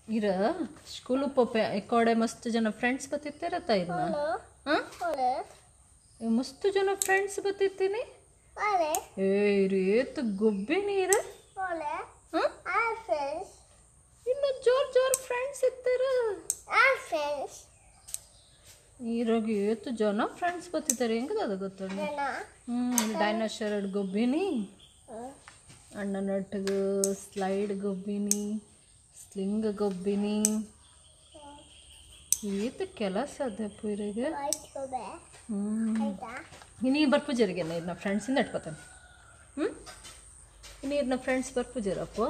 ಇರ ಸ್ಕೂಲು ಪೋಪೆ ಇಕಡೆ ಮಸ್ತ್ ಜನ ಫ್ರೆಂಡ್ಸ್ ಬತ್ತಿರ್ತಾರತ್ತ ಇದನ್ನ ಹಾಂ ಮಸ್ತ್ ಜನ ಫ್ರೆಂಡ್ಸ್ ಬತ್ತಿರ್ತೀನಿ ಏ ರೇತ್ ಗೊಬ್ಬೆ ನೀರ ಇನ್ನು ಜೋರ್ ಫ್ರೆಂಡ್ಸ್ ಇರ್ತಾರ ನೀರಾಗ ಏತು ಜನ ಫ್ರೆಂಡ್ಸ್ ಬತ್ತಿದ್ದಾರೆ ಹೆಂಗದ ಅದು ಗೊತ್ತಣ್ಣ ಡೈನೋಸರ್ ಗೊಬ್ಬಿನಿ ಅಣ್ಣ ನಟ್ಗ ಸ್ಲೈಡ್ ಗೊಬ್ಬಿನಿ ಸ್ಲಿಂಗ್ ಗೊಬ್ಬಿನಿ ಈತ ಕೆಲಸ ಅದಪ್ಪ ಇರಿಗೆ ನೀ ಬರ್ಪೂಜರಿಗೆ ಇನ್ನ ಫ್ರೆಂಡ್ಸಿಂದ ಇಟ್ಕೋತಾನೆ ಇನ್ನ friends ಬರ್ಪೂಜರಪ್ಪ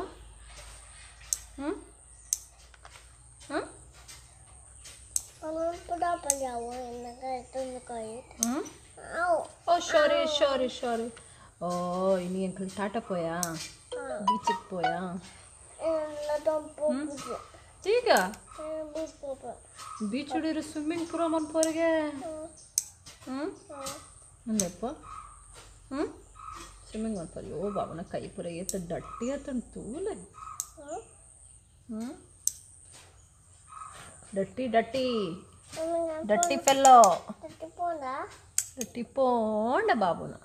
Oh, sorry. Oh, ini yang Tata poya. Beach poya. Tiga. Beach udah swimming program porge. Apa? Swimming on porge. Oh, baba na kai porge. Itu dirty atau tulu? Dirty fellow. Dirty pond babuna.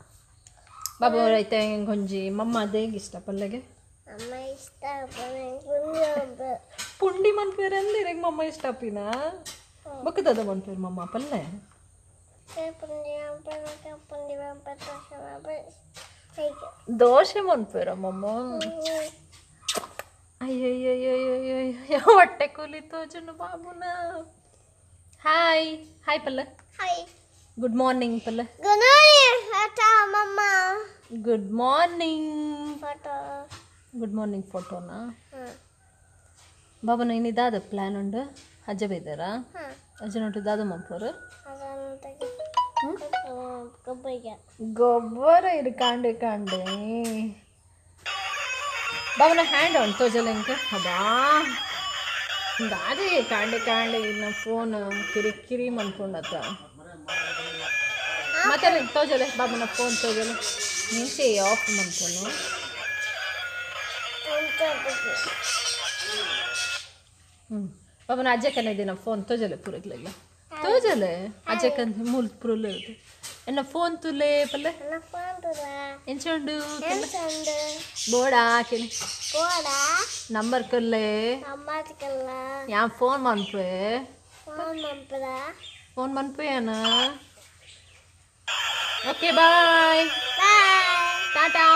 Babu అయితే కొంచెం మమ్మ అదే ఇష్టపల్లగే అమ్మ ఇష్టపల్లే పుండి మన పేరు అంది రేగ మమ్మ ఇష్టపినా బొక్కదద మన పేరు మమ్మ పల్లె దోశ మన పేరు మమ్మ అయ్యయ్యయ్యయ్యయ్య ಹೊಟ್ಟೆ ಕೂಲಿತು ಜನ ಬಾಬುನ ಹಾಯ್ ಪಲ್ಲೆ ಹಾಯ್ ಗುಡ್ ಮಾರ್ನಿಂಗ್ ಪಲ್ಲೆ ಗುಡ್ ಮಾರ್ನಿಂಗ್ ಟಾಟಾ ಮಮ್ಮ ಗುಡ್ ಮಾರ್ನಿಂಗ್ ಫೋಟೋನಾ ಬಾಬುನ ಇನ್ನಿದಾದ ಪ್ಲಾನ್ ಉಂಡು ಅಜ್ಜ ಬೈದಾರ ಅಜ್ಜ ನೋಟು ದಾದ ಮಂಪೋರು ಗೊಬ್ಬರ ಇದು ಕಾಂಡೆ ಬಾಬುನ ಹ್ಯಾಂಡ್ ಆನ್ ತೋಜಲ್ಲ ಇಂಕ ಅಬ್ಬಾ ದಾದಿ ಕಾಂಡೆ ಇನ್ನು ಫೋನ್ ಕಿರಿಕಿರಿ ಮನ್ಕೊಂಡತ್ತ ಮತ್ತೆ ತೋಜಲೆ ಬಾಬುನ ಫೋನ್ ತೋಜಲೆ ನಿಂಚೆ ಆಫ್ ಮನ್ಕೊನು ಬಾಬುನ ಅಜ್ಜಕ್ಕನ ಇದೀನ ಫೋನ್ ತೋಜಲೆ ಪೂರಕ್ಲೆಲ್ಲ ತೋಜಲೆ ಅಜ್ಜಕ್ಕಂತ ಮೂಲ್ ಪುರುಲ್ಲ ಇರುತ್ತೆ ಎನ್ನ ಫೋನ್ ತುಲೆ ಪಲ್ಲೆ ಎಂಚಂಡು ಬೋಡಾ ಕೆನಿ ನಂಬರ್ ಕಲ್ಲೆ ಯಾ ಫೋನ್ ಮನ್ಪೇನ ಓಕೆ ಬಾಯ್ ಟಾಟಾ